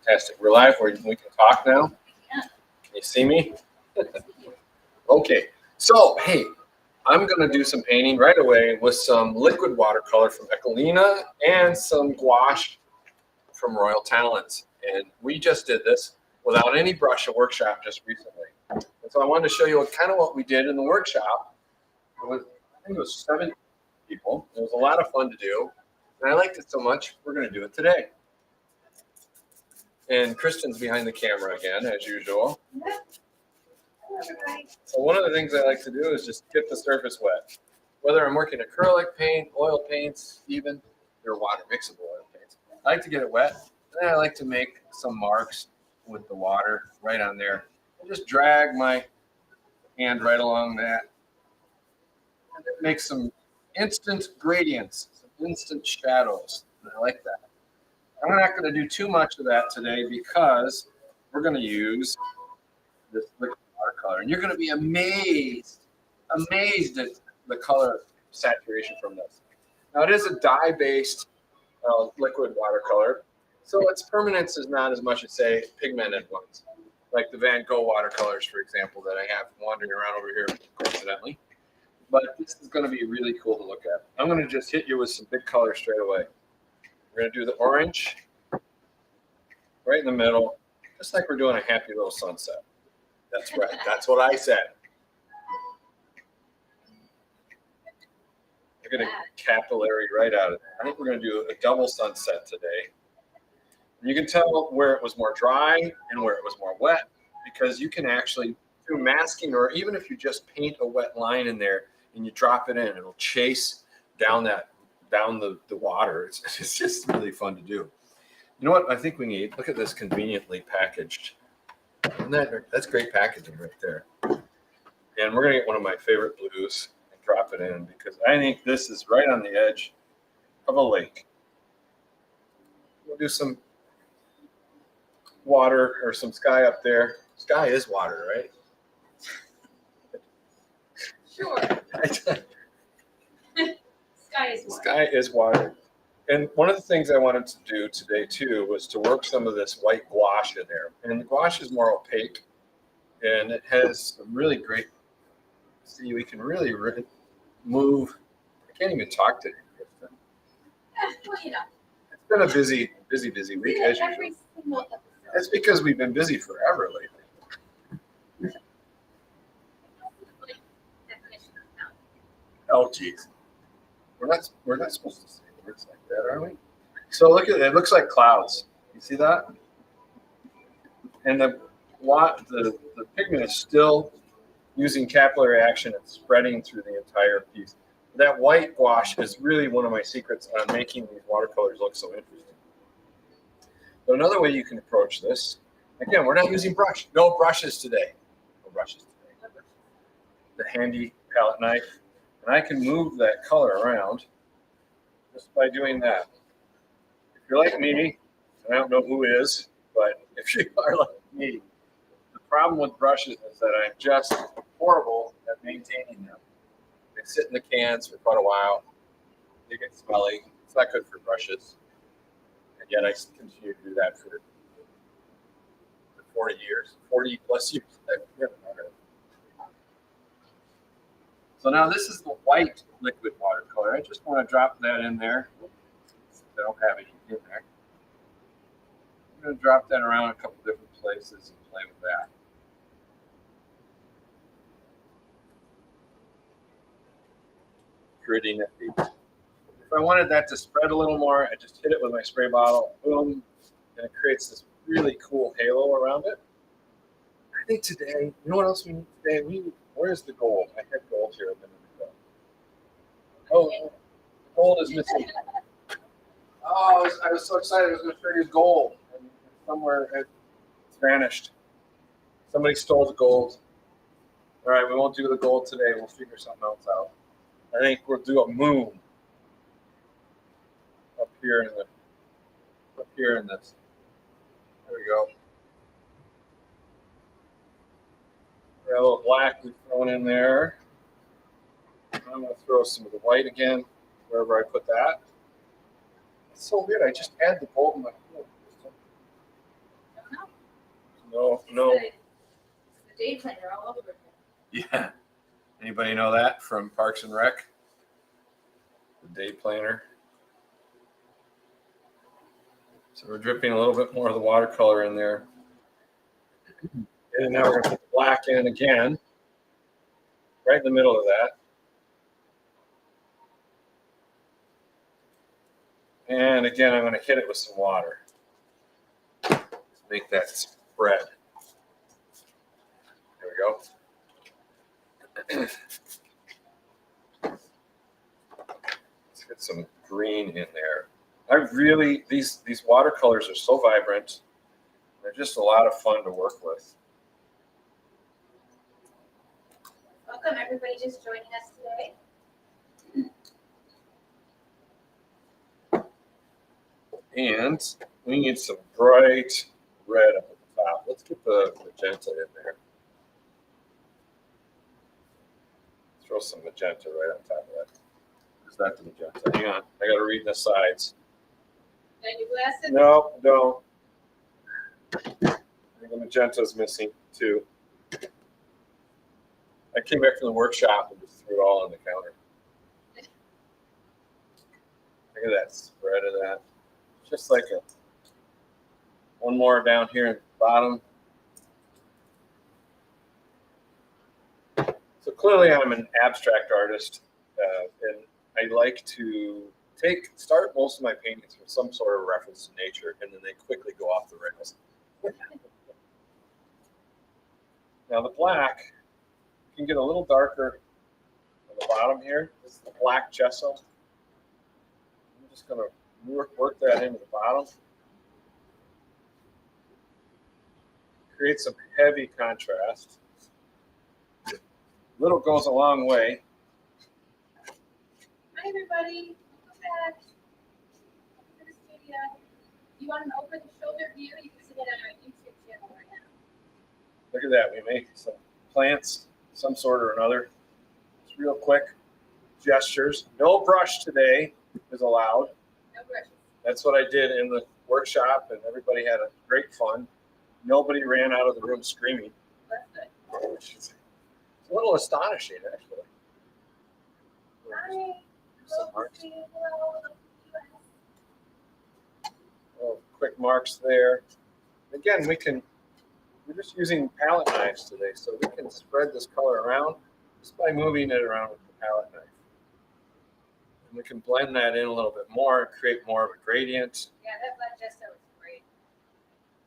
Fantastic. We're live. We can talk now. Can you see me? Okay. So, hey, I'm going to do some painting right away with some liquid watercolor from Ecolina and some gouache from Royal Talents. And we just did this without any brush, a workshop just recently. And so I wanted to show you what we did in the workshop. I think it was 7 people. It was a lot of fun to do. And I liked it so much, we're going to do it today. And Kristen's behind the camera again, as usual. So one of the things I like to do is just get the surface wet. Whether I'm working acrylic paint, oil paints, even, or water mixable oil paints. I like to get it wet, and then I like to make some marks with the water right on there. And just drag my hand right along that. And it makes some instant gradients, some instant shadows. And I like that. I'm not going to do too much of that today because we're going to use this liquid watercolor. And you're going to be amazed at the color saturation from this. Now, it is a dye-based liquid watercolor, so its permanence is not as much as, say, pigmented ones, like the Van Gogh watercolors, for example, that I have wandering around over here, coincidentally. But this is going to be really cool to look at. I'm going to just hit you with some big colors straight away. We're going to do the orange right in the middle, just like we're doing a happy little sunset. That's right. That's what I said. We're going to capillary right out of it. I think we're going to do a double sunset today. And you can tell where it was more dry and where it was more wet, because you can actually, through masking, or even if you just paint a wet line in there and you drop it in, it'll chase down the water. It's just really fun to do. You know what I think we need? Look at this conveniently packaged. That's great packaging right there. And we're going to get one of my favorite blues and drop it in, because I think this is right on the edge of a lake. We'll do some water or some sky up there. Sky is water, right? Sure. Sky is water. And one of the things I wanted to do today too was to work some of this white gouache in there. And the gouache is more opaque, and it has some really great. See, we can really move. I can't even talk to you, Kristen. Well, you know. It's been a busy week as usual. It's because we've been busy forever lately. Oh, geez. We're not supposed to say words like that, are we? So look at it. It looks like clouds. You see that? And the pigment is still using capillary action and spreading through the entire piece. That white gouache is really one of my secrets on making these watercolors look so interesting. So another way you can approach this, again, we're not using brush. No brushes today. No brushes today. The handy palette knife. And I can move that color around just by doing that. If you're like me, and I don't know who is, but if you are like me, the problem with brushes is that I'm just horrible at maintaining them. They sit in the cans for quite a while. They get smelly. It's not good for brushes. And yet I continue to do that for 40 years, 40 plus years. So now this is the white liquid watercolor. I just want to drop that in there. I don't have any in there. I'm going to drop that around a couple different places and play with that. Pretty nifty. If I wanted that to spread a little more, I just hit it with my spray bottle, boom, and it creates this really cool halo around it. I think today, you know what else we need today? Where's the gold? I had gold here a minute ago. Oh, gold is missing. Oh, I was so excited. I was going to show you gold. And somewhere it's vanished. Somebody stole the gold. All right, we won't do the gold today. We'll figure something else out. I think we'll do a moon up here in this. There we go. Got a little black we've thrown in there. I'm going to throw some of the white again, wherever I put that. It's so weird. I just add the gold in my pool. No. The day planner all over again. Yeah. Anybody know that from Parks and Rec? The day planner. So we're dripping a little bit more of the watercolor in there. And now we're going to put the black in again, right in the middle of that. And again, I'm going to hit it with some water. Make that spread. There we go. Let's get some green in there. These watercolors are so vibrant. They're just a lot of fun to work with. Welcome, everybody just joining us today. And we need some bright red up at the top. Let's get the magenta in there. Throw some magenta right on top of that. Is that the magenta? Hang on, I got to read the sides. Got your glasses? No, don't. I think the magenta's missing too. I came back from the workshop and just threw it all on the counter. Look at that spread of that. Just like one more down here at the bottom. So clearly I'm an abstract artist, and I like to start most of my paintings with some sort of reference to nature, and then they quickly go off the rails. Now the black can get a little darker on the bottom here. This is the black gesso. I'm just going to work that into the bottom. Create some heavy contrast. Little goes a long way. Hi, everybody. Welcome back. Welcome to the studio. You want an over the shoulder view? You can see it on our YouTube channel right now. Look at that. We make some plants, some sort or another. Just real quick gestures. No brush today is allowed. No brushes. That's what I did in the workshop, and everybody had a great fun. Nobody ran out of the room screaming. That's good. Which is a little astonishing, actually. Hi. Some marks. Hello. Oh, quick marks there. Again, we're just using palette knives today, so we can spread this color around just by moving it around with the palette knife. And we can blend that in a little bit more, create more of a gradient. Yeah, that black gesso is great.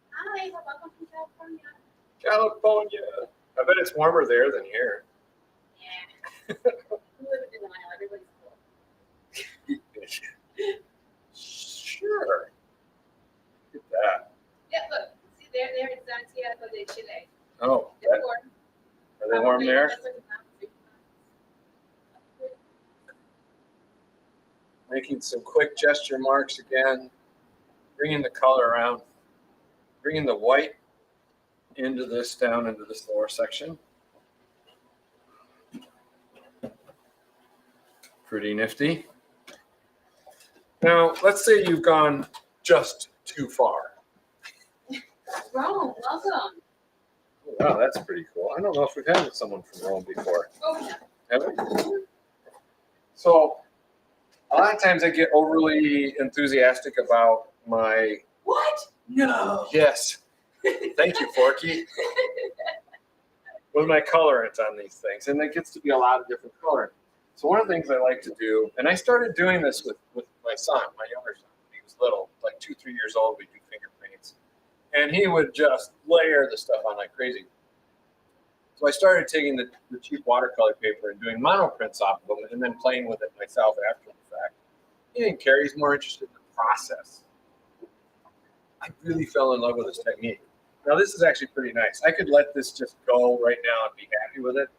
Hi, welcome from California. California. I bet it's warmer there than here. Yeah. We live in denial. Everybody's cool. Sure. Look at that. Yeah, look. See, there in Santiago de Chile. Oh, They're warm. are they warm there? That's like a mountain. Making some quick gesture marks again. Bringing the color around. Bringing the white into this, down into this lower section. Pretty nifty. Now, let's say you've gone just too far. Rome, welcome. Oh, wow, that's pretty cool. I don't know if we've had someone from Rome before. Oh, yeah. Have we? So, a lot of times I get overly enthusiastic about my. What? No. Yes. Thank you, Forky. With my colorant on these things. And it gets to be a lot of different color. So one of the things I like to do, and I started doing this with my son, my younger son, when he was little, like 2-3 years old, we'd do finger paints. And he would just layer the stuff on like crazy. So I started taking the cheap watercolor paper and doing monoprints off of them and then playing with it myself after the fact. He didn't care. He's more interested in the process. I really fell in love with this technique. Now, this is actually pretty nice. I could let this just go right now and be happy with it,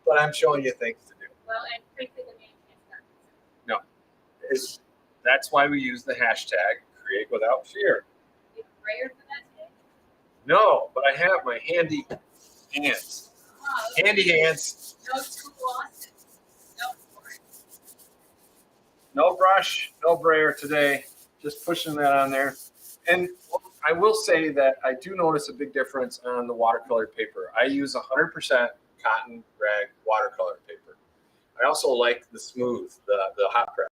but I'm showing you things to do. Well, and frankly, the name can't No, that's why we use the hashtag Create Without Fear. You have a prayer for that today? No, but I have my handy hands. Oh, Handy hands. no school lost. No for it. No brush, no brayer today. Just pushing that on there. And I will say that I do notice a big difference on the watercolor paper. I use 100% cotton rag watercolor paper. I also like the smooth, the hot press.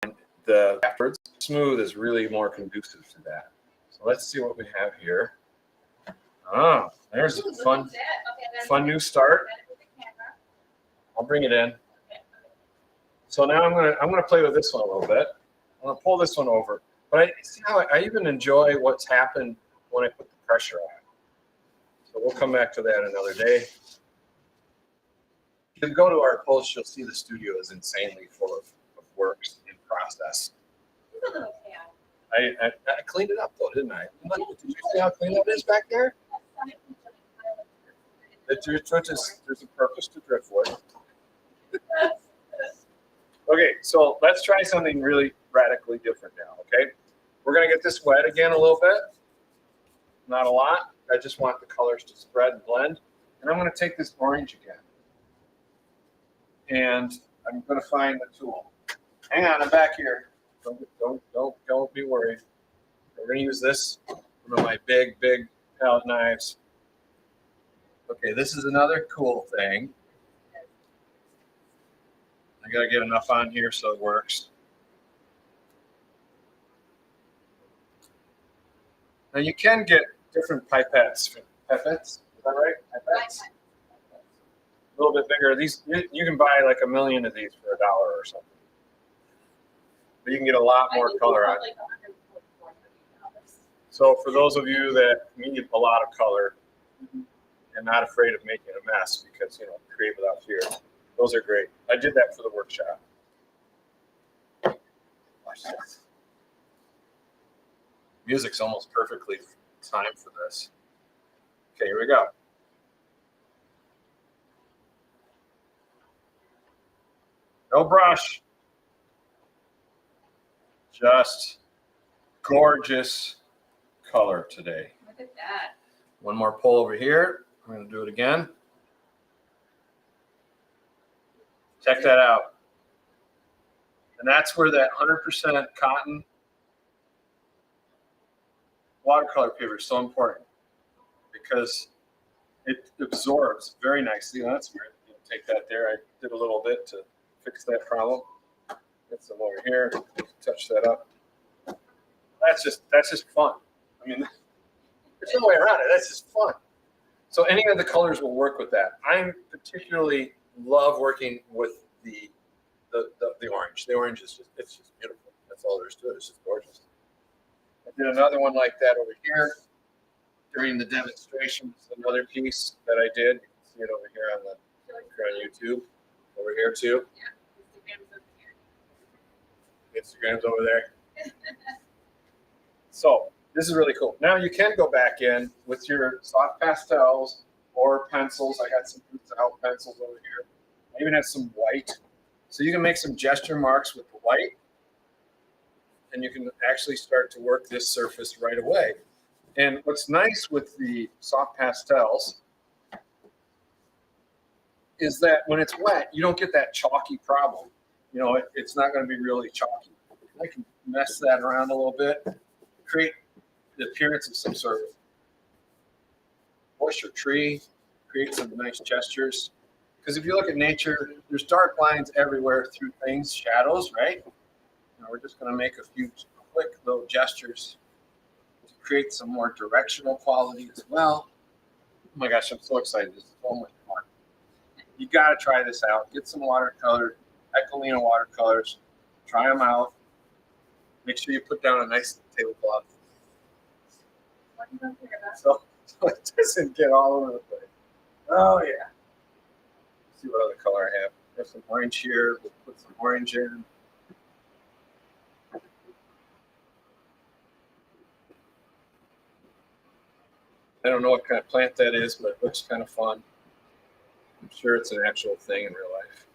And the afterwards smooth is really more conducive to that. So let's see what we have here. Oh, there's a fun new start. I'll bring it in. So now I'm gonna play with this one a little bit. I'm gonna pull this one over. But I see how I even enjoy what's happened when I put the pressure on. So we'll come back to that another day. If you go to our post, you'll see the studio is insanely full of works in process. I cleaned it up though, didn't I? Did you see how clean that is back there? There's a purpose to driftwood. Okay, so let's try something really radically different now, okay? We're gonna get this wet again a little bit. Not a lot. I just want the colors to spread and blend. And I'm gonna take this orange again. And I'm gonna find the tool. Hang on, I'm back here. Don't be worried. We're gonna use this, one of my big palette knives. Okay, this is another cool thing. I gotta get enough on here so it works. Now you can get different pipettes. Pipettes, is that right? Pipettes. A little bit bigger. These you can buy like 1 million of these for $1 or something. But you can get a lot more color on it. So for those of you that need a lot of color and not afraid of making a mess because, you know, create without fear, those are great. I did that for the workshop. Watch this. Music's almost perfectly timed for this. Okay, here we go. No brush. Just gorgeous color today. Look at that. One more pull over here. I'm going to do it again. Check that out. And that's where that 100% cotton watercolor paper is so important because it absorbs very nicely. That's great. You take that there. I did a little bit to fix that problem. Get some over here. Touch that up. That's just fun. I mean, there's no way around it. That's just fun. So any of the colors will work with that. I particularly love working with the orange. The orange is it's just beautiful. That's all there is to it. It's just gorgeous. I did another one like that over here during the demonstration. It's another piece that I did. You can see it over here on YouTube. Over here too. Yeah, Instagram's over there. So this is really cool. Now you can go back in with your soft pastels or pencils. I got some out pencils over here. I even have some white. So you can make some gesture marks with the white. And you can actually start to work this surface right away. And what's nice with the soft pastels is that when it's wet, you don't get that chalky problem. You know, it's not going to be really chalky. I can mess that around a little bit, create the appearance of some sort of bush or tree, create some nice gestures. Because if you look at nature, there's dark lines everywhere through things, shadows, right? Now we're just going to make a few quick little gestures to create some more directional quality as well. Oh my gosh, I'm so excited. This is so much fun. You got to try this out. Get some watercolor, Ecolina watercolors. Try them out. Make sure you put down a nice tablecloth. So it doesn't get all over the place. Oh, yeah. Let's see what other color I have. There's some orange here. We'll put some orange in. I don't know what kind of plant that is, but it looks kind of fun. I'm sure it's an actual thing in real life.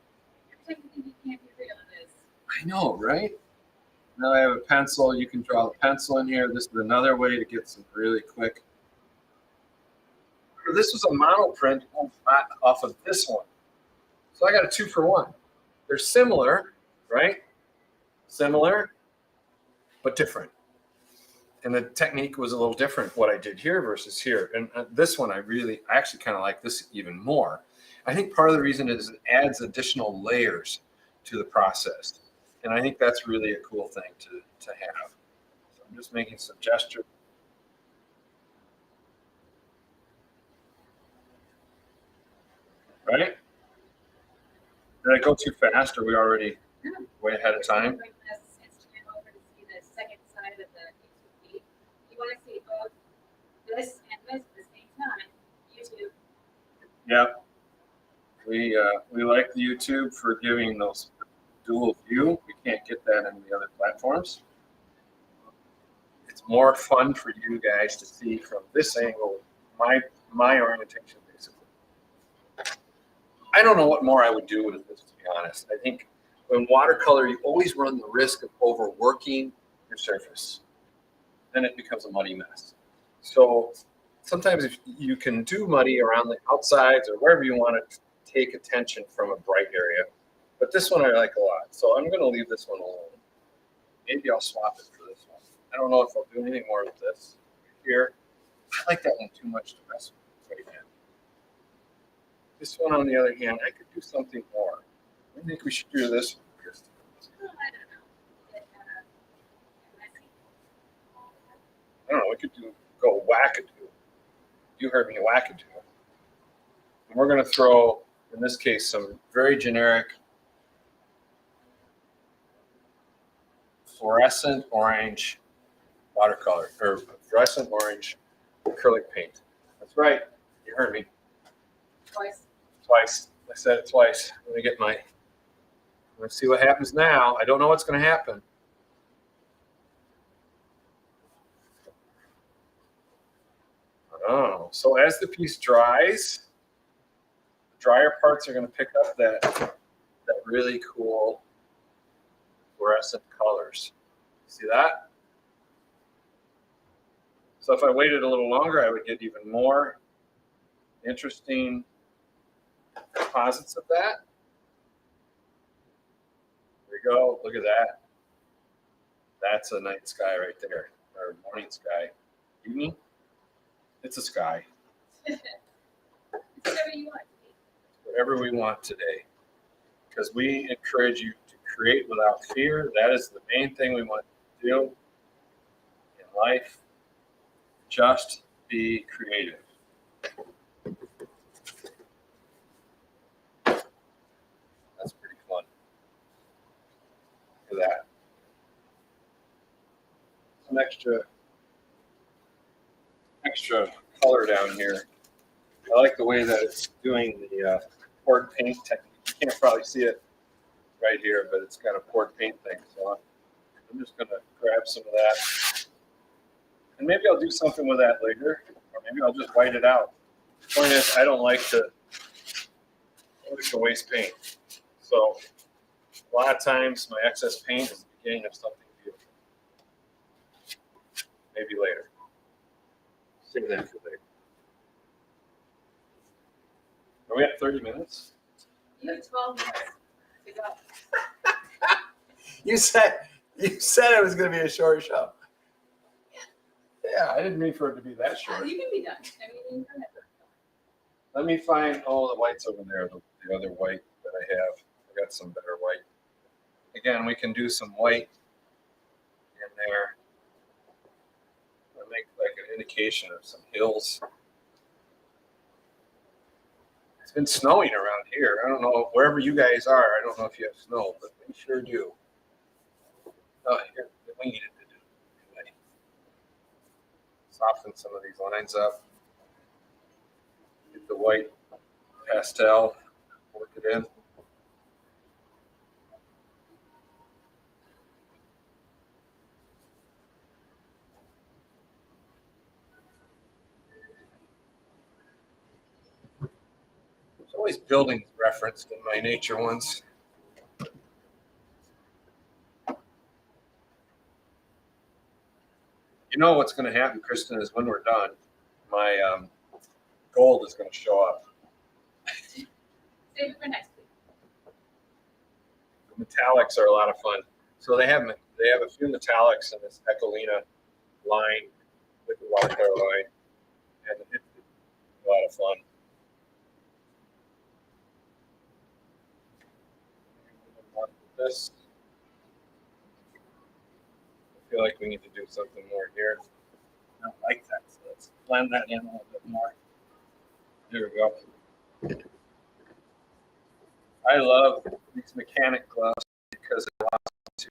I know, right? Now I have a pencil. You can draw the pencil in here. This is another way to get some really quick. This was a mono print off of this one. So I got a 2-for-1. They're similar, right? Similar, but different. And the technique was a little different, what I did here versus here. And this one, I actually kind of like this even more. I think part of the reason is it adds additional layers to the process. And I think that's really a cool thing to have. So I'm just making some gestures. Right? Did I go too fast? Are we already way ahead of time? Bring this instrument over to see the second side of the YouTube feed. You want to see both this and this at the same time. YouTube. Yep. We like the YouTube for giving those dual view. We can't get that in the other platforms. It's more fun for you guys to see from this angle, my orientation basically. I don't know what more I would do with this, to be honest. I think when watercolor, you always run the risk of overworking your surface. Then it becomes a muddy mess. So sometimes if you can do muddy around the outsides or wherever you want to take attention from a bright area. But this one I like a lot. So I'm going to leave this one alone. Maybe I'll swap it for this one. I don't know if I'll do anything more with this here. I like that one too much to mess with right now. This one, on the other hand, I could do something more. I think we should do this one first. Oh, I don't know. Messy. I don't know. We could go wackadoo. You heard me, wackadoo. And we're going to throw, in this case, some very generic fluorescent orange watercolor, or fluorescent orange acrylic paint. That's right. You heard me. Twice. I said it twice. Let's see what happens now. I don't know what's going to happen. Oh, so as the piece dries, the drier parts are going to pick up that really cool fluorescent colors. See that? So if I waited a little longer, I would get even more interesting composites of that. There we go. Look at that. That's a night sky right there, or morning sky. Evening? It's a sky. Whatever you want. Whatever we want today. Because we encourage you to create without fear. That is the main thing we want to do in life. Just be creative. That's pretty fun. Look at that. Some extra color down here. I like the way that it's doing the poured paint technique. You can't probably see it right here, but it's got a poured paint thing. So I'm just going to grab some of that. And maybe I'll do something with that later, or maybe I'll just white it out. The point is, I don't like to waste paint. So a lot of times my excess paint is the beginning of something beautiful. Maybe later. Save that for later. Are we at 30 minutes? You have 12 minutes to go. You said it was going to be a short show. Yeah, I didn't mean for it to be that short. You can be done. I mean, you can have it. Let me find, the white's over there, the other white that I have. I got some better white. Again, we can do some white in there. I'll make like an indication of some hills. It's been snowing around here. I don't know, wherever you guys are, I don't know if you have snow, but we sure do. Oh, here, we need it to do. Anyway. Soften some of these lines up. Get the white pastel, work it in. There's always buildings referenced in my nature ones. You know what's going to happen, Kristen, is when we're done, my gold is going to show up. Save it for next week. The metallics are a lot of fun. So they have a few metallics in this Ecolina line, with the Watercolor line, and it's a lot of fun. This, I feel like we need to do something more here. I don't like that, so let's blend that in a little bit more. There we go. I love these mechanic gloves because it allows me to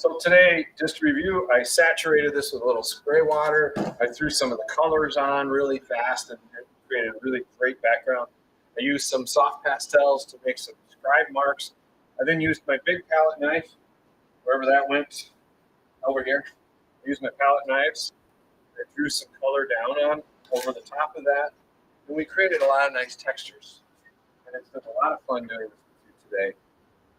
So today, just to review, I saturated this with a little spray water. I threw some of the colors on really fast and it created a really great background. I used some soft pastels to make some scribe marks. I then used my big palette knife, wherever that went, over here. I used my palette knives. I drew some color down on over the top of that. And we created a lot of nice textures. And it's been a lot of fun doing this with you today.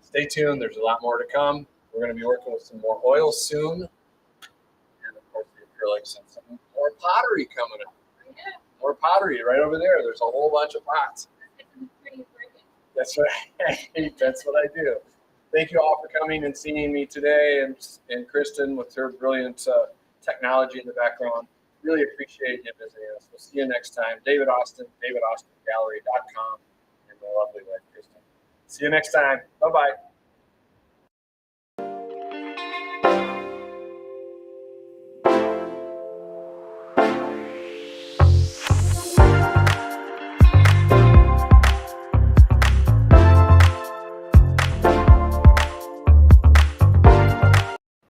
Stay tuned, there's a lot more to come. We're going to be working with some more oil soon. And of course the acrylics and some more pottery coming up. Yeah. More pottery right over there. There's a whole bunch of pots. Pretty freaking. That's right. That's what I do. Thank you all for coming and seeing me today, and Kristen with her brilliant technology in the background. Really appreciate you visiting us. We'll see you next time. David Austin, davidaustingallery.com, and my lovely wife, Kristen. See you next time. Bye-bye.